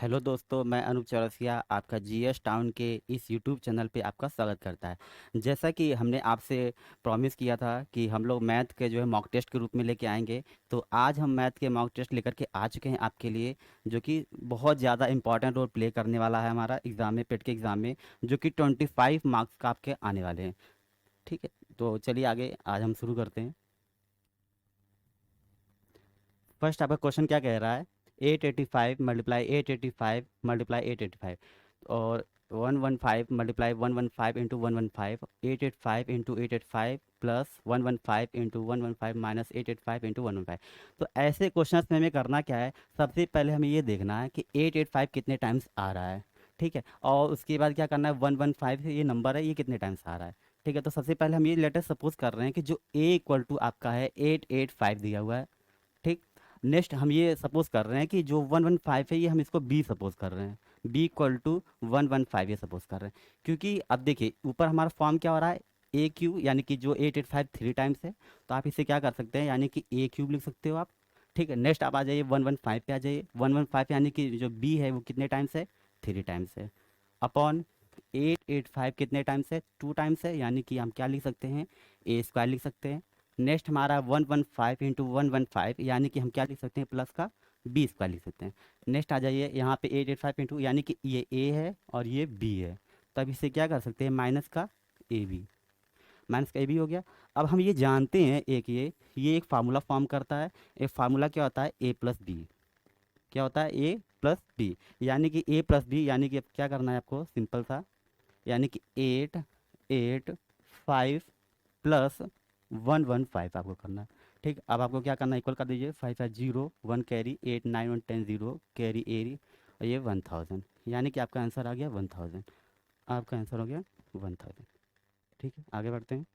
Hello दोस्तों, मैं अनूप चौरसिया आपका जीएस टाउन के इस यूट्यूब चैनल पे आपका स्वागत करता है। जैसा कि हमने आपसे प्रॉमिस किया था कि हम लोग मैथ के जो है मॉक टेस्ट के रूप में लेके आएंगे, तो आज हम मैथ के मॉक टेस्ट लेकर के आ चुके हैं आपके लिए, जो कि बहुत ज़्यादा इंपॉर्टेंट रोल प्ले करने वाला है हमारा एग्ज़ाम में, पेट के एग्ज़ाम में, जो कि 25 मार्क्स का आपके आने वाले हैं। ठीक है, तो चलिए आगे आज हम शुरू करते हैं। फर्स्ट आपका क्वेश्चन क्या कह रहा है? 885 मल्टीप्लाई 885 मल्टीप्लाई 885 और 115 multiply 115 into 115, 885 into 885 plus 115 into 115 minus 885 into 115। तो ऐसे क्वेश्चंस में हमें करना क्या है? सबसे पहले हमें ये देखना है कि 885 कितने टाइम्स आ रहा है। ठीक है, और उसके बाद क्या करना है, 115 ये नंबर है, ये कितने टाइम्स आ रहा है। ठीक है, तो सबसे पहले हम ये लेटर सपोज कर रहे हैं कि जो ए इक्वल टू आपका है 885 दिया हुआ है। ठीक। नेक्स्ट हम ये सपोज कर रहे हैं कि जो 115 है, ये हम इसको बी सपोज कर रहे हैं, बी इक्वल टू 115 ये सपोज कर रहे हैं। क्योंकि अब देखिए ऊपर हमारा फॉर्म क्या हो रहा है, ए क्यू, यानी कि जो 885 थ्री टाइम्स है, तो आप इसे क्या कर सकते हैं, यानी कि ए क्यूब लिख सकते हो आप। ठीक है, नेक्स्ट आप आ जाइए 115 पे आ जाइए, 115 यानी कि जो बी है वो कितने टाइम्स है, थ्री टाइम्स है, अपॉन 885 कितने टाइम्स है, टू टाइम्स है, यानी कि हम क्या लिख सकते हैं, ए स्क्वायर लिख सकते हैं। नेक्स्ट हमारा 115 इंटू 115, यानी कि हम क्या लिख सकते हैं, प्लस का बी स्क्वायर लिख सकते हैं। नेक्स्ट आ जाइए यहाँ पे 885 इंटू, यानी कि ये ए है और ये बी है, तब इसे क्या कर सकते हैं, माइनस का ए बी, माइनस का ए बी हो गया। अब हम ये जानते हैं एक ये एक फार्मूला फॉर्म करता है। एक फार्मूला क्या होता है, ए प्लस बी, क्या होता है, ए प्लस बी, यानी कि ए प्लस बी, यानी कि अब क्या करना है आपको, सिंपल सा, यानी कि 885 प्लस 115 आपको करना है। ठीक, अब आपको क्या करना है, इक्वल कर दीजिए, 5 5 0 1 कैरी, 8 9 1 10 0 कैरी एरी, और ये 1000, यानी कि आपका आंसर आ गया 1000। आपका आंसर हो गया 1000। ठीक है, आगे बढ़ते हैं।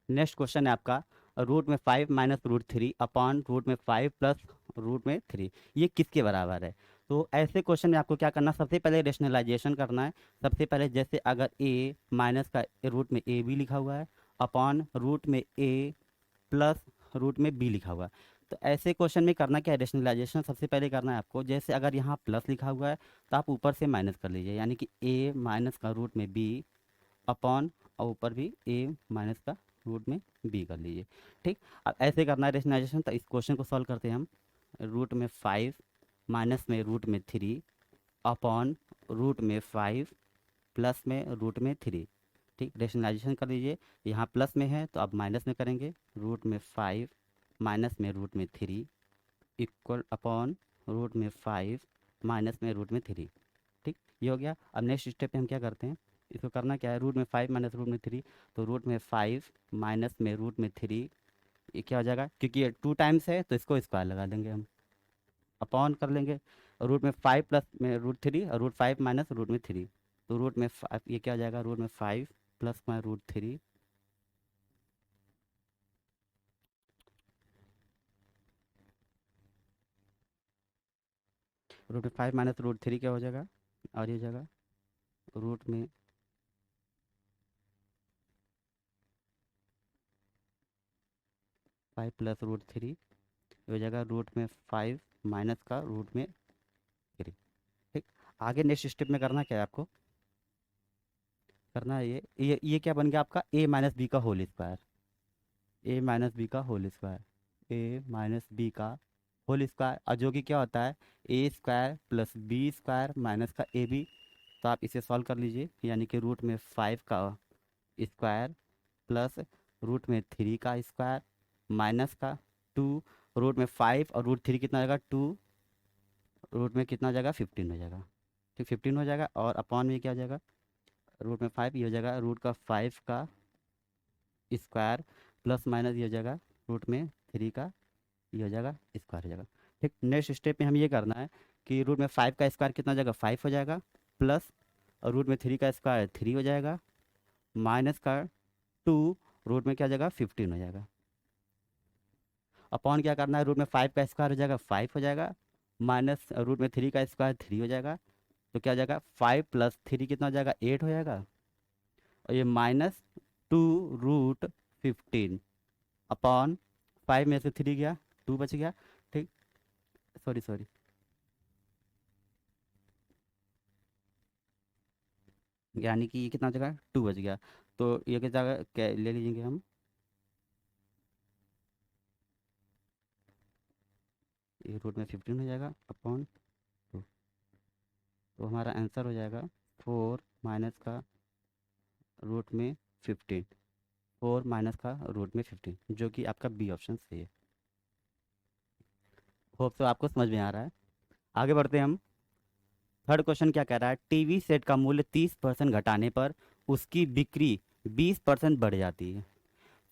नेक्स्ट क्वेश्चन है आपका, रूट में 5 minus root three upon root में 5 प्लस रूट में 3, ये किसके बराबर है? तो ऐसे क्वेश्चन में आपको क्या करना है, सबसे पहले रेशनलाइजेशन करना है। सबसे पहले जैसे अगर ए माइनस का रूट में ए बी लिखा हुआ है, अपॉन रूट में ए प्लस रूट में बी लिखा हुआ है, तो ऐसे क्वेश्चन में करना क्या है, रेशनलाइजेशन सबसे पहले करना है आपको। जैसे अगर यहाँ प्लस लिखा हुआ है, तो आप ऊपर से माइनस कर लीजिए, यानी कि ए माइनस का रूट में बी अपॉन, और ऊपर भी ए माइनस का रूट में बी कर लीजिए। ठीक, अब ऐसे करना है रेशनलाइजेशन, तो इस क्वेश्चन को सॉल्व करते हैं हम। रूट में 5 माइनस में रूट में 3 अपॉन रूट में 5 प्लस में रूट में 3। ठीक, रेशनलाइजेशन कर लीजिए, यहाँ प्लस में है तो अब माइनस में करेंगे, रूट में 5 माइनस में रूट में 3 इक्वल अपॉन रूट में 5 माइनस में रूट में 3। ठीक, ये हो गया। अब नेक्स्ट स्टेप पे हम क्या करते हैं, इसको करना क्या है, रूट में 5 माइनस रूट में 3, तो रूट में 5 माइनस में रूट में 3, ये क्या हो जाएगा, क्योंकि ये टू टाइम्स है तो इसको स्क्वायर लगा देंगे हम, अपॉन कर लेंगे रूट में 5 प्लस में रूट 3 और रूट 5 माइनस रूट में 3, तो रूट में 5, ये क्या हो जाएगा, रूट में 5 प्लस में रूट 3, रूट में 5 माइनस रूट 3 क्या हो जाएगा, और ये हो जाएगा रूट में 5 प्लस रूट 3, ये हो जाएगा रूट में 5 माइनस का रूट में 3। ठीक, आगे नेक्स्ट स्टेप में करना क्या है आपको, करना है ये क्या बन गया आपका, ए माइनस बी का whole square, a minus b का whole square, a minus b का होल स्क्वायर, और जो कि क्या होता है, a square plus b square minus का ए बी। तो आप इसे सॉल्व कर लीजिए, यानी कि रूट में 5 का स्क्वायर प्लस रूट में 3 का स्क्वायर माइनस का 2, रूट में 5 और रूट 3 कितना हो जाएगा, 2, रूट में कितना हो जाएगा, 15 हो जाएगा। ठीक, 15 हो जाएगा, और अपॉन में क्या हो जाएगा, रूट में 5 ये हो जाएगा रूट का 5 का स्क्वायर प्लस माइनस ये हो जाएगा रूट में 3 का, ये हो जाएगा स्क्वायर हो जाएगा। ठीक, नेक्स्ट स्टेप में हम ये करना है कि रूट में 5 का स्क्वायर कितना हो जाएगा, 5 हो जाएगा, प्लस और रूट में 3 का स्क्वायर 3 हो जाएगा, माइनस का 2, रूट में क्या हो जाएगा, 15 हो जाएगा। अपॉन क्या करना है, रूट में 5 का स्क्वायर हो जाएगा 5 हो जाएगा, माइनस रूट में 3 का स्क्वायर 3 हो जाएगा, तो क्या हो जाएगा, 5 प्लस 3 कितना हो जाएगा, 8 हो जाएगा, और ये माइनस 2√15 अपॉन 5 में से 3 गया, 2 बच गया। ठीक, सॉरी सॉरी, यानी कि ये कितना हो जाएगा, 2 बच गया। तो ये कितना ले लीजिएंगे हम, ये रूट में 15 हो जाएगा अपॉन 2। तो हमारा आंसर हो जाएगा 4 माइनस का रूट में 15, 4 माइनस का रूट में 15, जो कि आपका बी ऑप्शन सही है। होप तो आपको समझ में आ रहा है। आगे बढ़ते हैं हम। थर्ड क्वेश्चन क्या कह रहा है, टीवी सेट का मूल्य 30% घटाने पर उसकी बिक्री 20% बढ़ जाती है,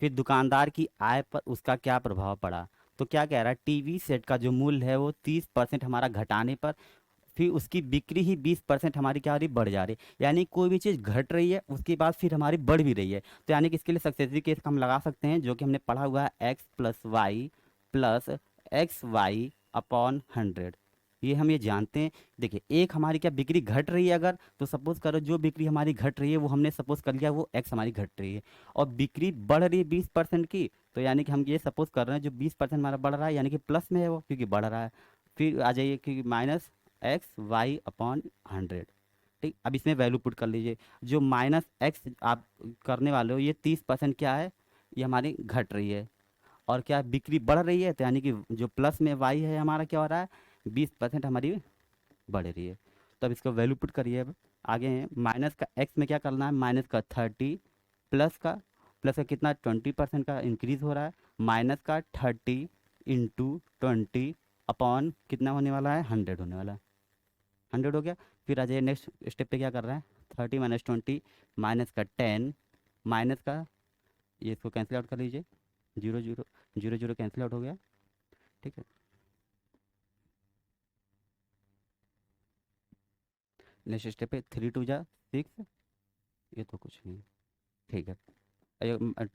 फिर दुकानदार की आय पर उसका क्या प्रभाव पड़ा। तो क्या कह रहा है, टीवी सेट का जो मूल्य है वो 30% हमारा घटाने पर फिर उसकी बिक्री ही 20% हमारी क्या हो रही, बढ़ जा रही है। यानी कोई भी चीज़ घट रही है उसके बाद फिर हमारी बढ़ भी रही है। तो यानी कि इसके लिए सक्सेसिव केस हम लगा सकते हैं, जो कि हमने पढ़ा हुआ है, एक्स प्लस वाई अपॉन 100। ये हम ये जानते हैं। देखिए, एक हमारी क्या बिक्री घट रही है, अगर तो सपोज करो जो बिक्री हमारी घट रही है वो हमने सपोज कर लिया वो एक्स हमारी घट रही है, और बिक्री बढ़ रही है 20% की, तो यानी कि हम ये सपोज कर रहे हैं जो 20% हमारा बढ़ रहा है यानी कि प्लस में है वो, क्योंकि बढ़ रहा है। फिर आ जाइए कि माइनस एक्स वाई अपॉन 100। ठीक, अब इसमें वैल्यू पुट कर लीजिए। जो माइनस एक्स आप करने वाले हो, ये 30% क्या है, ये हमारी घट रही है, और क्या बिक्री बढ़ रही है, तो यानी कि जो प्लस में वाई है हमारा क्या हो रहा है, 20% हमारी बढ़ रही है। तो अब इसको वैल्यू पुट करिए। अब आगे हैं, माइनस का एक्स में क्या करना है, माइनस का 30, प्लस का कितना, 20% का इंक्रीज हो रहा है, माइनस का 30 इंटू 20 अपॉन कितना होने वाला है, 100 होने वाला है। 100 हो गया। फिर आ जाइए नेक्स्ट स्टेप पे क्या कर रहा है, 30 - 20 माइनस का 10, माइनस का, ये इसको कैंसिल आउट कर लीजिए, 0 0 0 0 कैंसिल आउट हो गया। ठीक है, नेक्स्ट स्टेप पे 3 × 2 = 6, ये तो कुछ नहीं। ठीक है,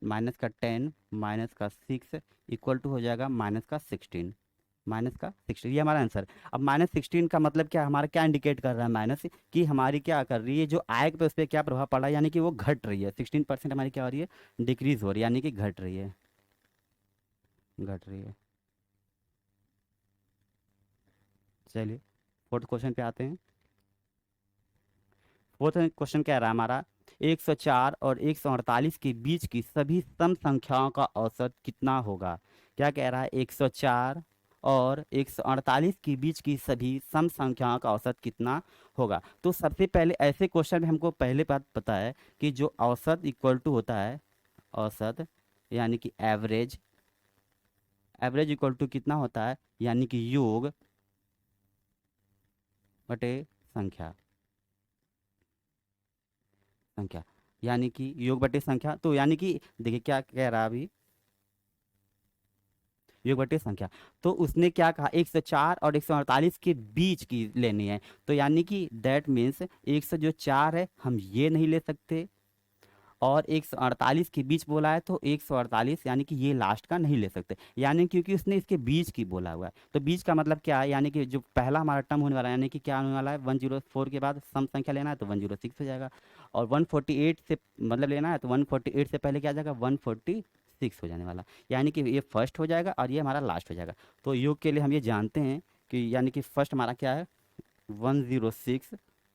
माइनस का 10 माइनस का 6 इक्वल टू हो जाएगा माइनस का 16, ये हमारा आंसर। अब -16 का मतलब क्या, हमारा क्या इंडिकेट कर रहा है, माइनस, कि हमारी क्या कर रही है, जो आय पे उस पर क्या प्रभाव पड़ा है, यानी कि वो घट रही है। 16% हमारी क्या हो रही है, डिक्रीज हो रही है, यानी कि घट रही है, घट रही है। चलिए फोर्थ क्वेश्चन पे आते हैं। फोर्थ क्वेश्चन क्या रहा है हमारा, 104 और 148 के बीच की सभी सम संख्याओं का औसत कितना होगा। क्या कह रहा है, 104 और 148 के बीच की सभी सम संख्याओं का औसत कितना होगा। तो सबसे पहले ऐसे क्वेश्चन में हमको पहले बात पता है कि जो औसत इक्वल टू होता है, औसत यानी कि एवरेज, एवरेज इक्वल टू कितना होता है, यानी कि योग बटे संख्या, संख्या यानी कि योग बटे संख्या। तो यानी कि देखिए क्या कह रहा है अभी, योग बटे संख्या। तो उसने क्या कहा, 104 और 148 के बीच की लेनी है। तो यानी कि दैट मीन्स 104 है हम ये नहीं ले सकते, और 148 के बीच बोला है तो 148 यानी कि ये लास्ट का नहीं ले सकते, यानी क्योंकि उसने इसके बीच की बोला हुआ है। तो बीच का मतलब क्या है, यानी कि जो पहला हमारा टर्म होने वाला है, यानी कि क्या होने वाला है, 104 के बाद सम संख्या लेना है तो 106 हो जाएगा, और 148 से मतलब लेना है तो 148 से पहले क्या आ जाएगा, 146 हो जाने वाला, यानी कि ये फर्स्ट हो जाएगा और ये हमारा लास्ट हो जाएगा। तो योग के लिए हम ये जानते हैं कि यानी कि फर्स्ट हमारा क्या है, 106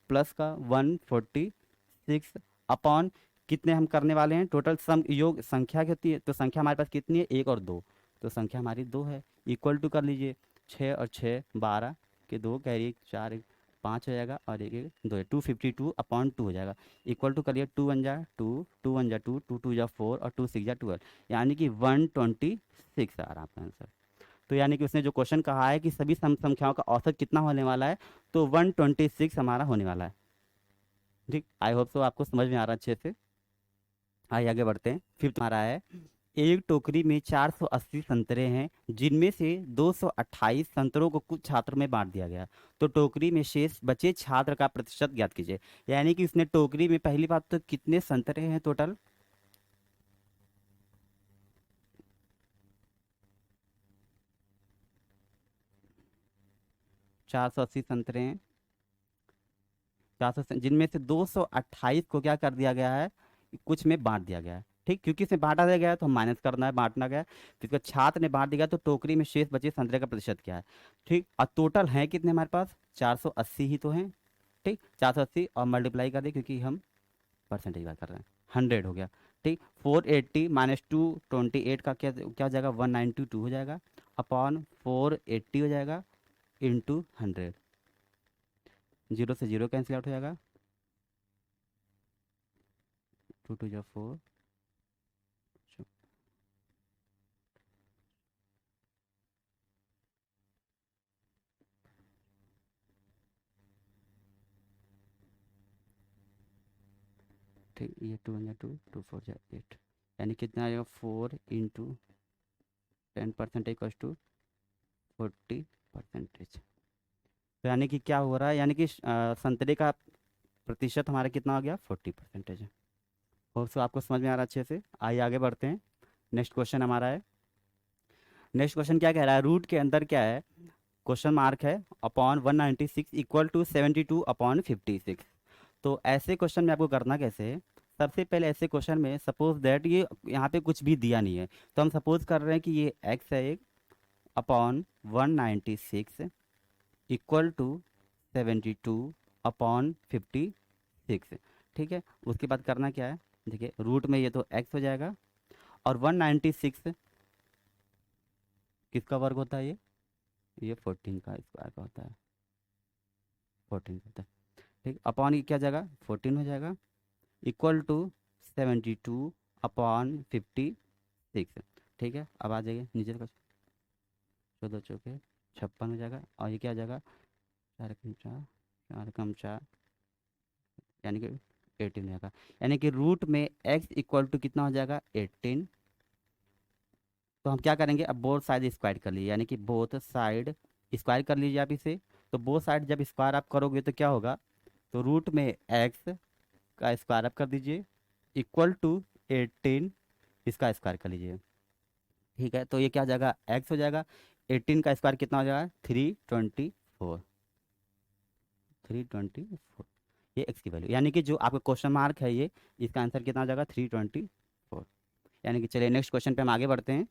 प्लस का 146 अपॉन कितने हम करने वाले हैं, टोटल सम योग संख्या कितनी है, तो संख्या हमारे पास कितनी है, 1 और 2, तो संख्या हमारी 2 है। इक्वल टू कर लीजिए, 6 और 6 12 के 2 कैरी 4 1 5 हो जाएगा, और एक एक 2 है, 252/2 हो जाएगा। इक्वल टू करिए, 2 × 1 = 2, 2 × 1 = 2, 2 × 2 = 4 और 2 × 6 = 12, यानी कि 126 आ रहा है आपका आंसर। तो यानी कि उसने जो क्वेश्चन कहा है कि सभी सम संख्याओं का औसत कितना होने वाला है, तो 126 हमारा होने वाला है। ठीक, आई होप सो आपको समझ में आ रहा है अच्छे से। आइए आगे बढ़ते हैं। फिफ्थ हमारा है, एक टोकरी में 480 संतरे हैं, जिनमें से 228 संतरों को कुछ छात्रों में बांट दिया गया। तो टोकरी में शेष बचे छात्र का प्रतिशत ज्ञात कीजिए। यानी कि उसने टोकरी में पहली बात तो कितने संतरे हैं टोटल, 480 संतरे हैं, 400, जिनमें से 228 को क्या कर दिया गया है, कुछ में बांट दिया गया है। ठीक, क्योंकि इसमें बांटा दिया गया है तो हम माइनस करना है, बांटना गया है, तो इसको छात्र ने बांट दिया, तो टोकरी में शेष बचे संतरे का प्रतिशत क्या है। ठीक, और टोटल है कितने हमारे पास, 480 ही तो हैं। ठीक, 480 और मल्टीप्लाई कर दे, क्योंकि हम परसेंटेज बात कर रहे हैं, 100 हो गया। ठीक, 480 माइनस 228 का क्या क्या हो जाएगा, 192 हो जाएगा, अपॉन 480 हो जाएगा इंटू 100। जीरो से जीरो कैंसिल आउट हो जाएगा, 2 2 जो 4। ठीक, ये 2 या 2 2 4 जा 8, यानी कितना आ जाएगा, 4 इंटू 10% इक्वल्स टू 40%। तो यानी कि क्या हो रहा है, यानी कि संतरे का प्रतिशत हमारा कितना हो गया, 40% है। और सो आपको समझ में आ रहा है अच्छे से। आइए आगे बढ़ते हैं। नेक्स्ट क्वेश्चन हमारा है, नेक्स्ट क्वेश्चन क्या कह रहा है, रूट के अंदर क्या है, क्वेश्चन मार्क है, अपॉन 196 इक्वल टू 72 अपॉन 56। तो ऐसे क्वेश्चन में आपको करना कैसे है, सबसे पहले ऐसे क्वेश्चन में सपोज दैट ये यहाँ पे कुछ भी दिया नहीं है, तो हम सपोज कर रहे हैं कि ये x है एक, अपॉन 196 इक्वल टू 72 अपॉन 56। ठीक है, उसके बाद करना क्या है, देखिए रूट में ये तो x हो जाएगा, और 196 किसका वर्ग होता है, ये 14 का स्क्वायर का होता है, 14 का होता है। ठीक, अपॉन ये क्या जाएगा, 14 हो जाएगा, इक्वल टू 72 अपॉन 56। ठीक है, अब आ जाइए नीचे का, 14 चौके 56 हो जाएगा, और ये क्या आ जाएगा, 4 कम 4, 4 कम 4, यानी कि 18 हो जाएगा। यानी कि रूट में x इक्वल टू कितना हो जाएगा, 18। तो हम क्या करेंगे, अब बोथ साइड स्क्वायर कर लीजिए, यानी कि बोथ साइड स्क्वायर कर लीजिए आप इसे। तो बोथ साइड जब स्क्वायर आप करोगे तो क्या होगा, तो रूट में x का स्क्वायर आप कर दीजिए, इक्वल टू 18 इसका स्क्वायर कर लीजिए। ठीक है, तो ये क्या हो जाएगा, x हो जाएगा, 18 का स्क्वायर कितना हो जाएगा, 324, 324, ये x की वैल्यू, यानी कि जो आपका क्वेश्चन मार्क है ये, इसका आंसर कितना हो जाएगा, 324। यानी कि चलिए नेक्स्ट क्वेश्चन पे हम आगे बढ़ते हैं।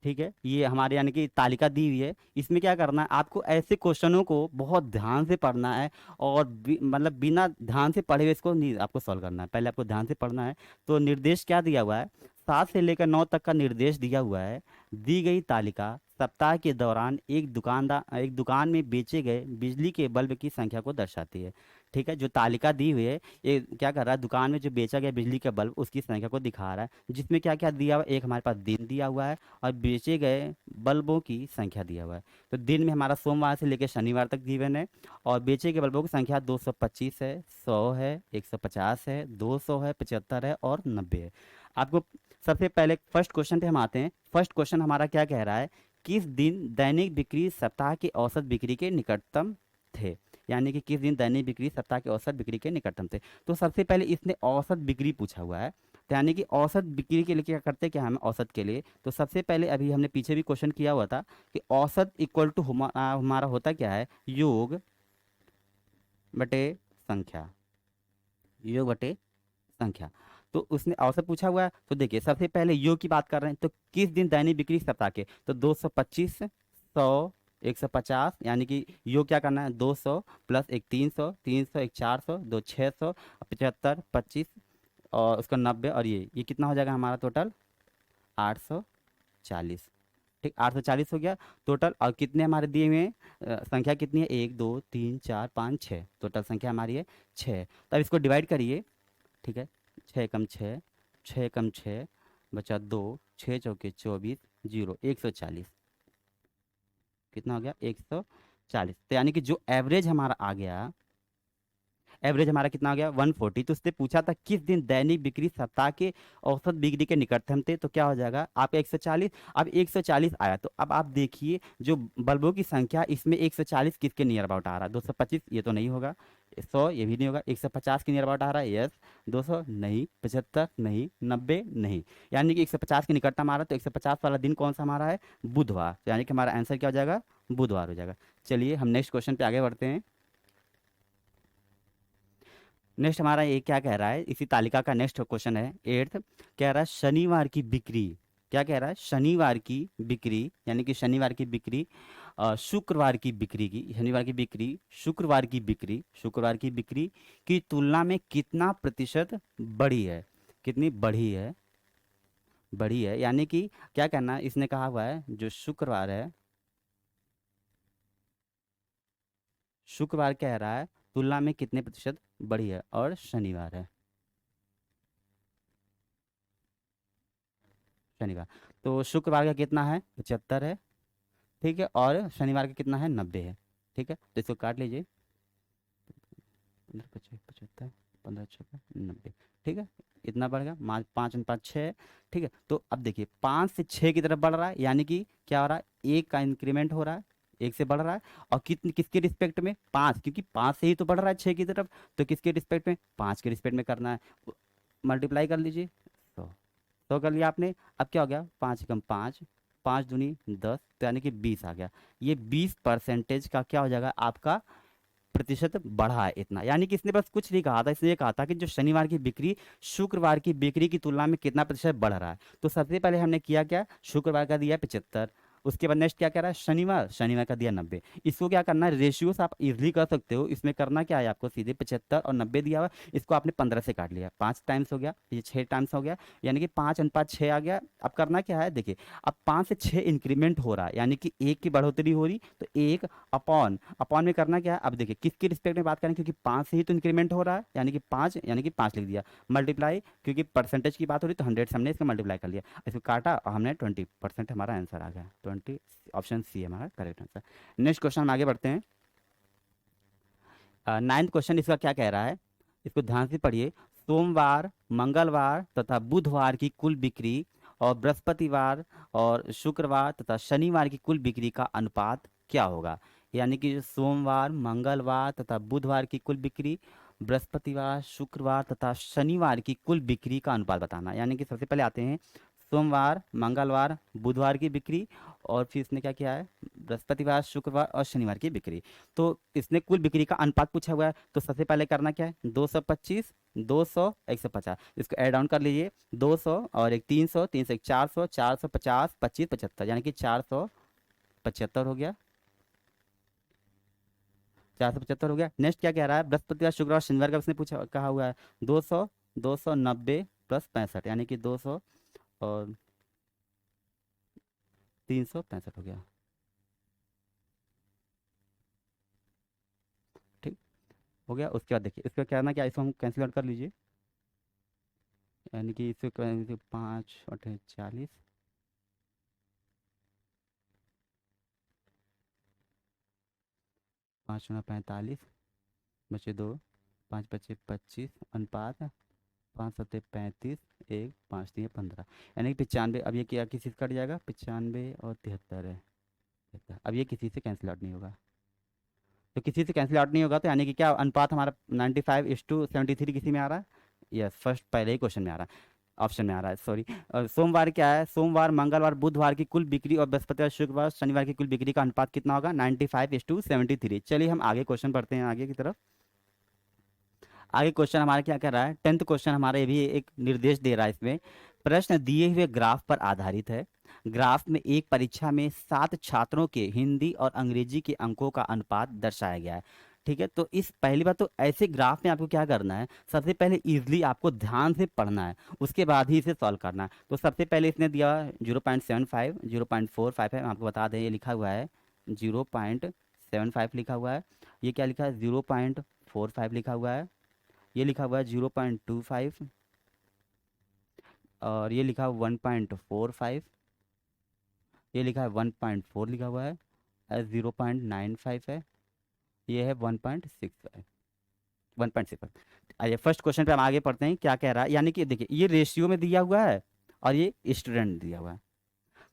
ठीक है, ये हमारे यानी कि तालिका दी हुई है, इसमें क्या करना है, आपको ऐसे क्वेश्चनों को बहुत ध्यान से पढ़ना है, और मतलब बिना ध्यान से पढ़े हुए इसको नहीं आपको सॉल्व करना है, पहले आपको ध्यान से पढ़ना है। तो निर्देश क्या दिया हुआ है, 7 से लेकर 9 तक का निर्देश दिया हुआ है। दी गई तालिका सप्ताह के दौरान एक दुकान में बेचे गए बिजली के बल्ब की संख्या को दर्शाती है। ठीक है, जो तालिका दी हुई है, ये क्या कर रहा है, दुकान में जो बेचा गया बिजली का बल्ब उसकी संख्या को दिखा रहा है, जिसमें क्या क्या दिया हुआ है, एक हमारे पास दिन दिया हुआ है, और बेचे गए बल्बों की संख्या दिया हुआ है। तो दिन में हमारा सोमवार से लेकर शनिवार तक गिवन है, और बेचे गए बल्बों की संख्या 225 है, 100 है, 150 है, 200 है, 75 है और 90 है। आपको सबसे पहले फर्स्ट क्वेश्चन पे हम आते हैं। फर्स्ट क्वेश्चन हमारा क्या कह रहा है, किस दिन दैनिक बिक्री सप्ताह के औसत बिक्री के निकटतम थे, यानी कि किस दिन दैनिक बिक्री सप्ताह के औसत बिक्री के निकटतम थे। तो सबसे पहले इसने औसत बिक्री पूछा हुआ है, तो यानी कि औसत बिक्री के लिए क्या करते हैं, क्या हमें औसत के लिए, तो सबसे पहले अभी हमने पीछे भी क्वेश्चन किया हुआ था कि औसत इक्वल टू हमारा होता क्या है, योग बटे संख्या, योग बटे संख्या। तो उसने औसत पूछा हुआ है, तो देखिए सबसे पहले योग की बात कर रहे हैं, तो किस दिन दैनिक बिक्री सप्ताह के, तो 225, 100, 150, यानी कि योग क्या करना है, 200 प्लस एक 300, 300 एक 400, दो 600, 75, 25 और उसका 90, और ये कितना हो जाएगा हमारा टोटल, 840। ठीक, 840 हो गया टोटल। और कितने हमारे दिए हुए हैं, संख्या कितनी है, 1 2 3 4 5 6, टोटल संख्या हमारी है 6। तो अब इसको डिवाइड करिए। ठीक है, 6 कम 6, 6 कम 6 बचा 2, 6 चौके 24, जीरो 140, कितना हो गया, 140। तो यानी कि जो एवरेज हमारा आ गया, एवरेज हमारा कितना हो गया, 140। तो उसने पूछा था किस दिन दैनिक बिक्री सप्ताह के औसत बिक्री के निकटतम थे, तो क्या हो जाएगा आपका 140। अब 140 आया, तो अब आप देखिए जो बल्बों की संख्या, इसमें 140 किसके नियर अबाउट आ रहा है, 225 ये तो नहीं होगा, 100 ये भी नहीं होगा, 150 के नियर अबाउट आ रहा है, यस, 200 नहीं, 75 नहीं, 90 नहीं, यानी कि 150 के निकटतम आ रहा है। तो 150 वाला दिन कौन सा हमारा है, बुधवार, तो यानी कि हमारा आंसर क्या हो जाएगा, बुधवार हो जाएगा। चलिए हम नेक्स्ट क्वेश्चन पे आगे बढ़ते हैं। नेक्स्ट हमारा ये क्या कह रहा है, इसी तालिका का नेक्स्ट क्वेश्चन है, एट्थ, कह रहा है शनिवार की बिक्री क्या कह रहा है, शनिवार की बिक्री, यानी कि शनिवार की बिक्री शुक्रवार की बिक्री की, शनिवार की बिक्री शुक्रवार की बिक्री की तुलना में कितना प्रतिशत बढ़ी है, कितनी बढ़ी है, यानी कि क्या करना है, इसने कहा हुआ है जो शुक्रवार है, शुक्रवार कह रहा है तुलना में कितने प्रतिशत बढ़ी है, और शनिवार है, शनिवार, तो शुक्रवार का कितना है 75 है, ठीक है, और शनिवार का कितना है 90 है, ठीक है, तो इसको काट लीजिए, 75, 15 6 90, ठीक है, इतना बढ़ गया, 5 5 6, ठीक है, तो अब देखिए 5 से 6 की तरफ बढ़ रहा है, यानी कि क्या हो रहा है, एक का इंक्रीमेंट हो रहा है, एक से बढ़ रहा है, और कितनी किसके रिस्पेक्ट में, 5, क्योंकि 5 से ही तो बढ़ रहा है 6 की तरफ, तो किसके रिस्पेक्ट में, 5 के रिस्पेक्ट में करना है, मल्टीप्लाई कर लीजिए, तो तो कर लिया आपने, अब क्या हो गया, 5 कम 5, 5 दूनी 10, तो यानी कि 20 आ गया, ये 20% का क्या हो जाएगा आपका प्रतिशत बढ़ा है इतना, यानी कि इसने बस कुछ नहीं कहा था, इसने ये कहा था कि जो शनिवार की बिक्री शुक्रवार की बिक्री की तुलना में कितना प्रतिशत बढ़ रहा है, तो सबसे पहले हमने किया क्या, शुक्रवार का दिया 75, उसके बाद नेक्स्ट क्या कह रहा है, शनिवार, शनिवार का दिया 90, इसको क्या करना है, रेशियो से आप इजीली कर सकते हो, इसमें करना क्या है आपको, सीधे 75 और 90 दिया हुआ है, इसको आपने 15 से काट लिया, 5 टाइम्स हो गया, ये 6 टाइम्स हो गया, यानी कि 5 अनुपात 6 आ गया, अब करना क्या है, देखिए अब 5 से 6 इंक्रीमेंट हो रहा है, यानी कि एक की बढ़ोतरी हो रही, तो एक अपॉन अपॉन में करना क्या है, अब देखिए किसके रिस्पेक्ट में बात करें, क्योंकि 5 से ही तो इंक्रीमेंट हो रहा है, यानी कि 5 लिख दिया, मल्टीप्लाई, क्योंकि परसेंटेज की बात हो रही तो 100 से हमने इसका मल्टीप्लाई कर लिया, इसको काटा और हमने 20%, हमारा आंसर आ गया 20, ऑप्शन सी है हमारा करेक्ट आंसर। नेक्स्ट क्वेश्चन हम आगे बढ़ते हैं, 9th क्वेश्चन इसका क्या कह रहा है, इसको ध्यान से पढ़िए, सोमवार, मंगलवार तथा बुधवार की कुल बिक्री और बृहस्पतिवार और शुक्रवार तथा शनिवार की कुल बिक्री का अनुपात क्या होगा, यानी कि सोमवार, मंगलवार तथा बुधवार की कुल बिक्री, बृहस्पतिवार, शुक्रवार तथा शनिवार की कुल बिक्री का अनुपात बताना, यानी कि सबसे पहले आते हैं सोमवार, मंगलवार, बुधवार की बिक्री, और फिर इसने क्या किया है, बृहस्पतिवार, शुक्रवार और शनिवार की बिक्री, तो इसने कुल बिक्री का अनुपात पूछा हुआ है, तो सबसे पहले करना क्या है, 225, 200, 150, इसको ऐड ऑन कर लीजिए, 200 और एक 300, 300 एक 400, 450, 25 75, यानी कि 475 हो गया, 475 हो गया, नेक्स्ट क्या कह रहा है, बृहस्पतिवार, शुक्रवार, शनिवार का उसने पूछा कहा हुआ है, 200, 290 प्लस 65, यानी कि 200 और 365 हो गया, ठीक हो गया, उसके बाद देखिए इसका क्या करना, क्या इसको हम कैंसिल आउट कर लीजिए, यानी कि इससे 5 8 40, 5 × 45, बचे 2, 5 × 5 = 25, अनुपात 5 × 7 = 35, 1 5 3 15, यानी कि 95, अब ये क्या किसी से कट जाएगा, 95 और 73 है, 73, अब ये किसी से कैंसिल आउट नहीं होगा, तो किसी से कैंसिल आउट नहीं होगा, तो यानी कि क्या अनुपात हमारा 95:73 किसी में आ रहा है, यस, फर्स्ट पहले ही क्वेश्चन में आ रहा है, ऑप्शन में आ रहा है, सॉरी, सोमवार क्या है, सोमवार, मंगलवार, बुधवार की कुल बिक्री और बृहस्पतिवार, शुक्रवार, शनिवार की कुल बिक्री का अनुपात कितना होगा, 95:73, चलिए हम आगे क्वेश्चन पढ़ते हैं आगे की तरफ, आगे क्वेश्चन हमारा क्या कर रहा है, 10th क्वेश्चन हमारा ये भी एक निर्देश दे रहा है, इसमें प्रश्न दिए हुए ग्राफ पर आधारित है, ग्राफ में एक परीक्षा में 7 छात्रों के हिंदी और अंग्रेजी के अंकों का अनुपात दर्शाया गया है, ठीक है, तो इस पहली बात तो ऐसे ग्राफ में आपको क्या करना है, सबसे पहले इजीली आपको ध्यान से पढ़ना है, उसके बाद ही इसे सॉल्व करना है, तो सबसे पहले इसने दिया 0.75, 0.45 है, आपको बता दें ये लिखा हुआ है 0.75 लिखा हुआ है, ये क्या लिखा है 0.45 लिखा हुआ है, ये लिखा हुआ है 0.25, और ये लिखा हुआ 1.45, ये लिखा है 1.4 लिखा हुआ है, 0.95 है, ये है 1.65, 1.65, आइए फर्स्ट क्वेश्चन पे हम आगे पढ़ते हैं क्या कह रहा है, यानी कि देखिए ये रेशियो में दिया हुआ है और ये स्टूडेंट दिया हुआ है,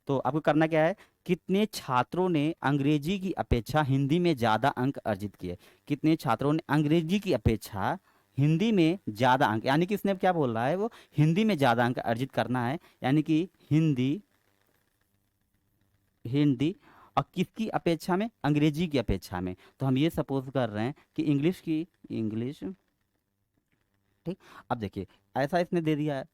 तो आपको करना क्या है, कितने छात्रों ने अंग्रेजी की अपेक्षा हिंदी में ज़्यादा अंक अर्जित किए, कितने छात्रों ने अंग्रेजी की अपेक्षा हिंदी में ज़्यादा अंक, यानी कि इसने क्या बोल रहा है, वो हिंदी में ज़्यादा अंक अर्जित करना है, यानी कि हिंदी, हिंदी, और किसकी अपेक्षा में, अंग्रेजी की अपेक्षा में, तो हम ये सपोज कर रहे हैं कि इंग्लिश, ठीक, अब देखिए ऐसा इसने दे दिया है,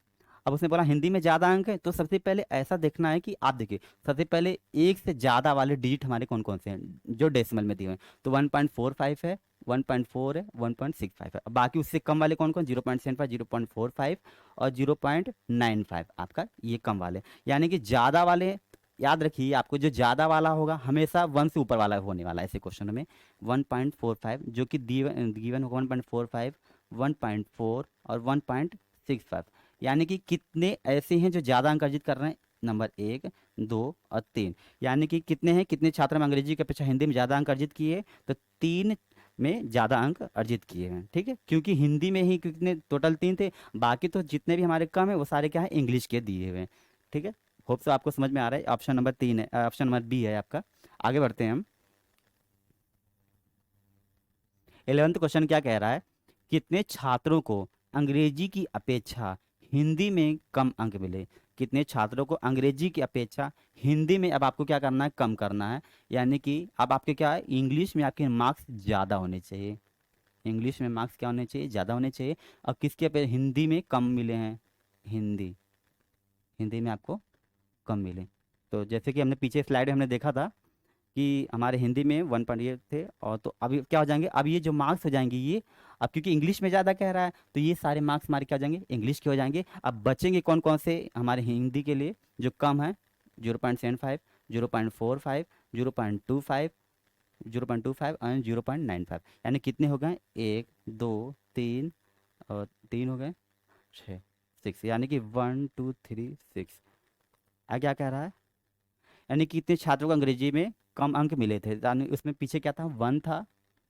अब उसने बोला हिंदी में ज़्यादा अंक है, तो सबसे पहले ऐसा देखना है कि आप देखिए सबसे पहले एक से ज़्यादा वाले डिजिट हमारे कौन कौन से हैं जो डेसिमल में दिए हुए हैं। तो 1.45 है, 1.4 है, 1.65 है। अब बाकी उससे कम वाले कौन कौन, 0.75, 0.45 और 0.95 आपका ये कम वाले। यानी कि ज़्यादा वाले याद रखिए, आपको जो ज़्यादा वाला होगा हमेशा वन से ऊपर वाला होने वाला है ऐसे क्वेश्चन में। 1.45 जो कि गिवन होगा 1.45, 1.4 और 1.65। यानी कि कितने ऐसे हैं जो ज़्यादा अंक अर्जित कर रहे हैं, नंबर 1, 2 और 3। यानी कि कितने हैं, कितने छात्र में अंग्रेजी की अपेक्षा हिंदी में ज़्यादा अंक अर्जित किए, तो 3 में ज़्यादा अंक अर्जित किए हैं। ठीक है, क्योंकि हिंदी में ही कितने टोटल 3 थे, बाकी तो जितने भी हमारे कम है वो सारे क्या है इंग्लिश के दिए हुए हैं। ठीक है, होप सो आपको समझ में आ रहा है। ऑप्शन नंबर 3 है, ऑप्शन नंबर बी है आपका। आगे बढ़ते हैं हम। 11th क्वेश्चन क्या कह रहा है, कितने छात्रों को अंग्रेजी की अपेक्षा हिंदी में कम अंक मिले। कितने छात्रों को अंग्रेजी की अपेक्षा हिंदी में अब आपको क्या करना है, कम करना है। यानी कि अब आपके क्या है, इंग्लिश में आपके मार्क्स ज़्यादा होने चाहिए। इंग्लिश में मार्क्स क्या होने चाहिए, ज़्यादा होने चाहिए। और किसके पे हिंदी में कम मिले हैं, हिंदी हिंदी में आपको कम मिले। तो जैसे कि हमने पीछे स्लाइड में हमने देखा था कि हमारे हिंदी में 1 पॉइंट ये थे, और तो अभी क्या हो जाएंगे, अब ये जो मार्क्स हो जाएंगे ये, अब क्योंकि इंग्लिश में ज़्यादा कह रहा है तो ये सारे मार्क्स हमारे क्या हो जाएंगे, इंग्लिश के हो जाएंगे। अब बचेंगे कौन कौन से हमारे हिंदी के लिए जो कम है, 0.75, 0.45, 0.25, 0.25 एंड 0.95। यानी कितने हो गए, 1, 2, 3 और 3 हो गए 6, 6। यानी कि 1, 2, 3, 6। आ क्या कह रहा है, यानी कि इतने छात्रों को अंग्रेजी में कम अंक मिले थे। यानी उसमें पीछे क्या था, 1 था,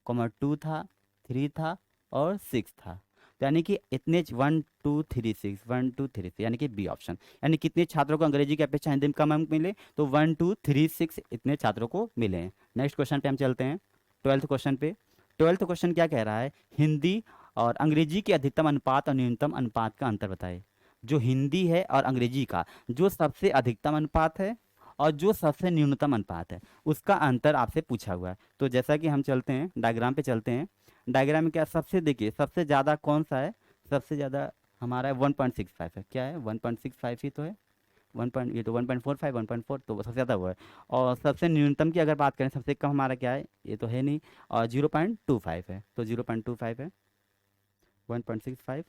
2 था, 3 था और 6 था। तो यानी कि इतने 1, 2, 3, 6, 1, 2, 3, यानी कि बी ऑप्शन। यानी कितने छात्रों को अंग्रेजी की अपेक्षा हिंदी में कम अंक मिले, तो 1, 2, 3, 6 इतने छात्रों को मिले हैं। नेक्स्ट क्वेश्चन पे हम चलते हैं, 12th क्वेश्चन पे। 12th क्वेश्चन क्या कह रहा है, हिंदी और अंग्रेजी के अधिकतम अनुपात और न्यूनतम अनुपात का अंतर बताए। जो हिंदी है और अंग्रेजी का जो सबसे अधिकतम अनुपात है और जो सबसे न्यूनतम अनुपात है उसका अंतर आपसे पूछा हुआ है। तो जैसा कि हम चलते हैं डायग्राम पे चलते हैं। डायग्राम में क्या सबसे, देखिए सबसे ज़्यादा कौन सा है, सबसे ज़्यादा हमारा 1.65 है। क्या है, 1.65 ही तो है। ये तो 1.45, 1.4 तो सबसे ज़्यादा हुआ है। और सबसे न्यूनतम की अगर बात करें, सबसे कम हमारा क्या है, ये तो है नहीं। और 0.25 है, तो 0.25 है, 1.65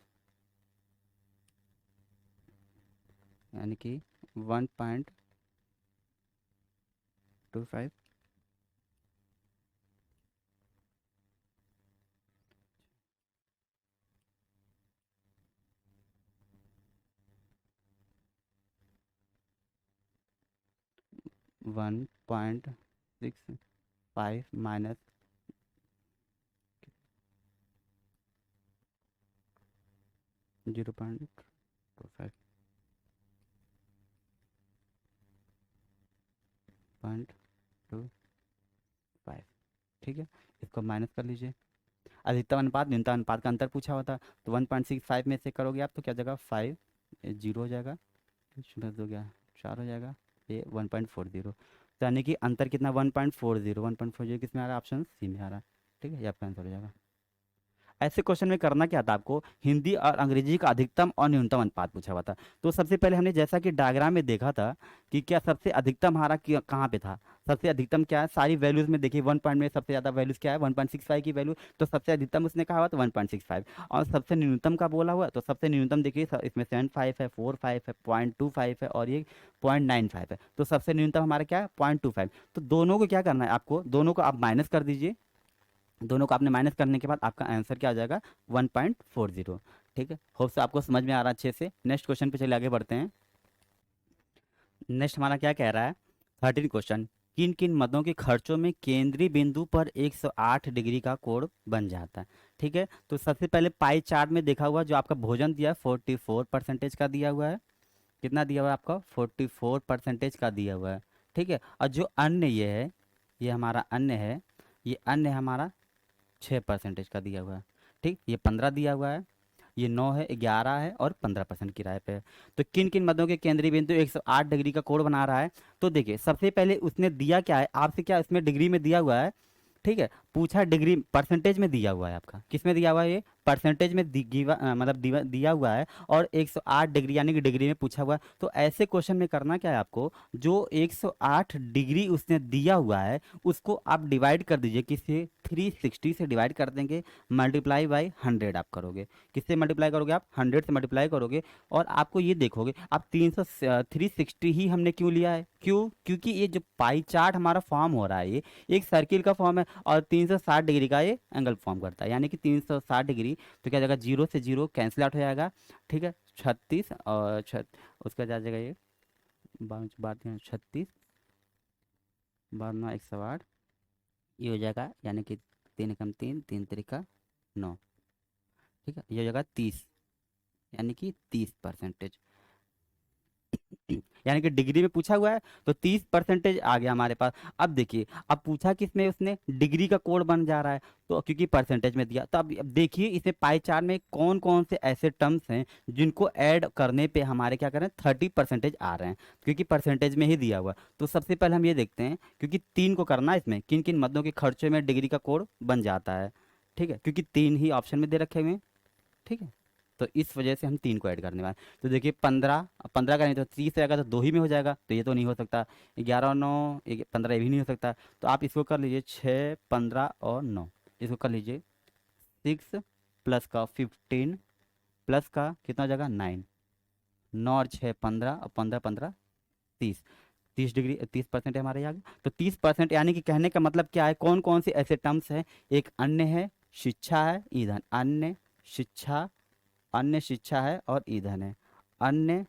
यानी कि 1.25, 1.65 माइनस 0.25, 0.25। ठीक है, इसको माइनस कर लीजिए। अधिकतम अनुपात न्यूनतम अनुपात का अंतर पूछा हुआ था, तो 1.65 में से करोगे आप तो क्या जगह 5, ये 0 हो जाएगा, शून्य हो गया 4 हो जाएगा, ये 1.40। तो यानी कि अंतर कितना, 1.40, 1.40 किस में आ रहा है, ऑप्शन सी में आ रहा है। ठीक है, ये आपका आंसर हो जाएगा। ऐसे क्वेश्चन में करना क्या था आपको, हिंदी और अंग्रेजी का अधिकतम और न्यूनतम अनुपात पूछा हुआ था। तो सबसे पहले हमने जैसा कि डायग्राम में देखा था कि क्या सबसे अधिकतम हमारा कहाँ पे था, सबसे अधिकतम क्या है, सारी वैल्यूज में देखिए 1 पॉइंट में सबसे ज़्यादा वैल्यूज क्या है, 1.65 की वैल्यू। तो सबसे अधिकतम उसने कहा हुआ तो 1.65, और सबसे न्यूनतम का बोला हुआ तो सबसे न्यूनतम देखिए इसमें 75 है, 45 है, 0.25 है और ये 0.95 है। तो सबसे न्यूनतम हमारा क्या है, 0.25। तो दोनों को क्या करना है आपको, दोनों को आप माइनस कर दीजिए। दोनों को आपने माइनस करने के बाद आपका आंसर क्या आ जाएगा, 1.40। ठीक है, होप से आपको समझ में आ रहा है अच्छे से। नेक्स्ट क्वेश्चन पे चले आगे बढ़ते हैं। नेक्स्ट हमारा क्या कह रहा है, 13 क्वेश्चन, किन किन मदों के खर्चों में केंद्रीय बिंदु पर 108 डिग्री का कोण बन जाता है। ठीक है, तो सबसे पहले पाई चार्ट में देखा हुआ जो आपका भोजन दिया है 44% का दिया हुआ है। कितना दिया हुआ है आपका, 44% का दिया हुआ है। ठीक है, और जो अन्य ये है, ये हमारा अन्य है, ये अन्य हमारा 6% का दिया हुआ है। ठीक, ये 15 दिया हुआ है, ये 9 है, 11 है और 15% किराए पे है। तो किन किन मदों के केंद्रीय बिंदु 108 डिग्री का कोण बना रहा है। तो देखिए सबसे पहले उसने दिया क्या है आपसे, क्या इसमें डिग्री में दिया हुआ है। ठीक है, पूछा डिग्री परसेंटेज में दिया हुआ है, आपका किस में दिया हुआ है, ये परसेंटेज में मतलब दिया हुआ है और 108 डिग्री यानी कि डिग्री में पूछा हुआ है। तो ऐसे क्वेश्चन में करना क्या है आपको, जो 108 डिग्री उसने दिया हुआ है उसको आप डिवाइड कर दीजिए, किससे, 360 से डिवाइड कर देंगे, मल्टीप्लाई बाई 100 आप करोगे। किससे मल्टीप्लाई करोगे आप, 100 से मल्टीप्लाई करोगे। और आपको ये देखोगे आप 360 ही हमने क्यों लिया है, क्यों, क्योंकि ये जो पाई चार्ट हमारा फॉर्म हो रहा है ये एक सर्किल का फॉर्म है और 360 डिग्री का ये एंगल फॉर्म करता है, यानी कि 360 डिग्री। तो क्या जाएगा, जीरो से जीरो कैंसिल आउट हो जाएगा, ठीक है, 36 और उसका जा जाएगा ये 36, 108, ये हो जाएगा, यानी कि 3 एकम 3, 3 तिरिका 9, ठीक है, ये हो जाएगा 30, यानी कि 30%। यानी कि डिग्री में पूछा हुआ है तो 30% आ गया हमारे पास। अब देखिए, अब पूछा किसमें, उसने डिग्री का कोड बन जा रहा है, तो क्योंकि परसेंटेज में दिया, तो अब देखिए इसमें पाई चार्ट में कौन कौन से ऐसे टर्म्स हैं जिनको ऐड करने पे हमारे क्या करें 30% आ रहे हैं, क्योंकि परसेंटेज में ही दिया हुआ। तो सबसे पहले हम ये देखते हैं, क्योंकि 3 को करना है, इसमें किन किन मदों के खर्चे में डिग्री का कोड बन जाता है, ठीक है, क्योंकि 3 ही ऑप्शन में दे रखे हुए हैं, ठीक है। तो इस वजह से हम 3 को ऐड करने वाले हैं। तो देखिए 15 का नहीं तो 30 आएगा तो 2 ही में हो जाएगा, तो ये तो नहीं हो सकता। 11 और 9, 15 ये भी नहीं हो सकता। तो आप इसको कर लीजिए 6, 15 और 9, इसको कर लीजिए 6 प्लस का 15 प्लस का कितना हो जाएगा 9, 9 और 6 15 और 15 15 30, 30 डिग्री 30% है हमारे यहाँ। तो 30% यानी कि कहने का मतलब क्या है, कौन कौन से ऐसे टर्म्स हैं, एक अन्य है, शिक्षा है, ईंधन, अन्य शिक्षा है और ईंधन है, अन्य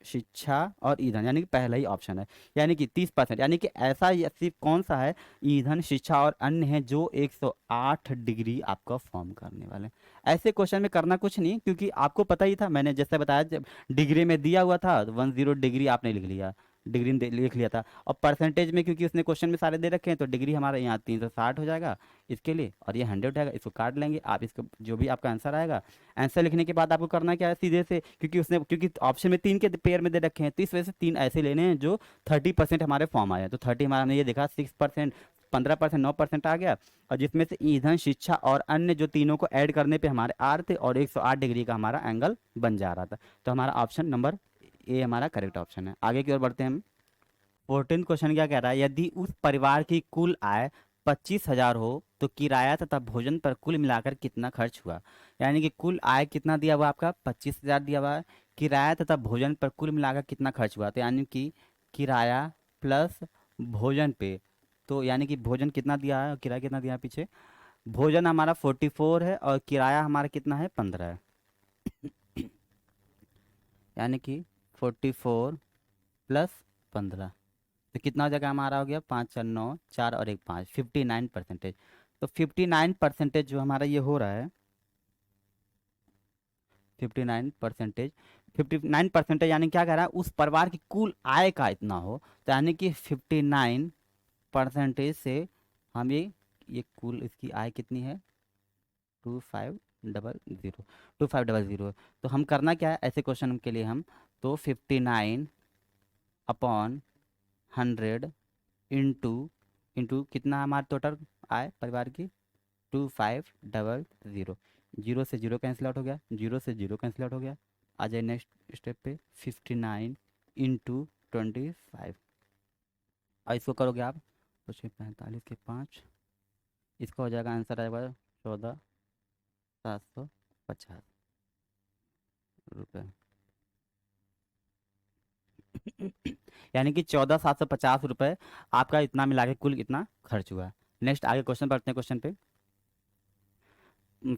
शिक्षा और ईंधन, यानी कि पहला ही ऑप्शन है, यानी कि 30%, यानी कि ऐसा सिर्फ कौन सा है, ईंधन, शिक्षा और अन्य है, जो 108 डिग्री आपका फॉर्म करने वाले हैं। ऐसे क्वेश्चन में करना कुछ नहीं, क्योंकि आपको पता ही था, मैंने जैसे बताया, जब डिग्री में दिया हुआ था तो 10 डिग्री आपने लिख लिया, डिग्री में लिख लिया था। और परसेंटेज में क्योंकि उसने क्वेश्चन में सारे दे रखे हैं, तो डिग्री हमारा यहाँ 360 हो जाएगा इसके लिए, और ये 100 जाएगा, इसको काट लेंगे आप, इसको जो भी आपका आंसर आएगा। आंसर लिखने के बाद आपको करना क्या है, सीधे से, क्योंकि ऑप्शन में 3 के पेयर में दे रखे हैं, तो इस वजह से 3 ऐसे लेने हैं जो 30% हमारे फॉर्म आए हैं। तो 30 हमारा, हमने ये देखा 6%, 15%, 9% आ गया, और जिसमें से ईंधन, शिक्षा और अन्य, जो तीनों को ऐड करने पे हमारे आ रहे थे, और 108 डिग्री का हमारा एंगल बन जा रहा था। तो हमारा ऑप्शन नंबर ए हमारा करेक्ट ऑप्शन है। आगे की ओर बढ़ते हैं हम। 14 क्वेश्चन क्या कह रहा है, यदि उस परिवार की कुल आय 25,000 हो तो किराया तथा भोजन पर कुल मिलाकर कितना खर्च हुआ। यानी कि कुल आय कितना दिया हुआ आपका, 25,000 दिया हुआ है, किराया तथा भोजन पर कुल मिलाकर कितना खर्च हुआ, तो यानी कि किराया प्लस भोजन पे, तो यानी कि भोजन कितना दिया है और किराया कितना दिया है पीछे, भोजन हमारा 44 है और किराया हमारा कितना है 15 है, यानी कि 44 प्लस 15, तो कितना हो जाएगा हमारा, हो गया 5 4 9 4 और 1 5, 59%। तो 59% जो हमारा ये हो रहा है, 59%, 59% यानी क्या कह रहा है, उस परिवार की कुल आय का इतना हो, तो यानी कि 59% से हम ये कुल इसकी आय कितनी है, 2500, 2500। तो हम करना क्या है ऐसे क्वेश्चन के लिए, हम तो 59/100 इंटू कितना हमारा टोटल आय परिवार की, 2500, जीरो से जीरो कैंसिल आउट हो गया, जीरो से जीरो कैंसिल आउट हो गया। आ जाए नेक्स्ट स्टेप पे, 59 × 25, और इसको करोगे आप तो 45 के 5, इसका हो जाएगा आंसर आएगा 14,750 रुपये। यानी कि 14,750 रुपये आपका इतना मिला के कुल कितना खर्च हुआ। नेक्स्ट आगे क्वेश्चन बढ़ते हैं, क्वेश्चन पे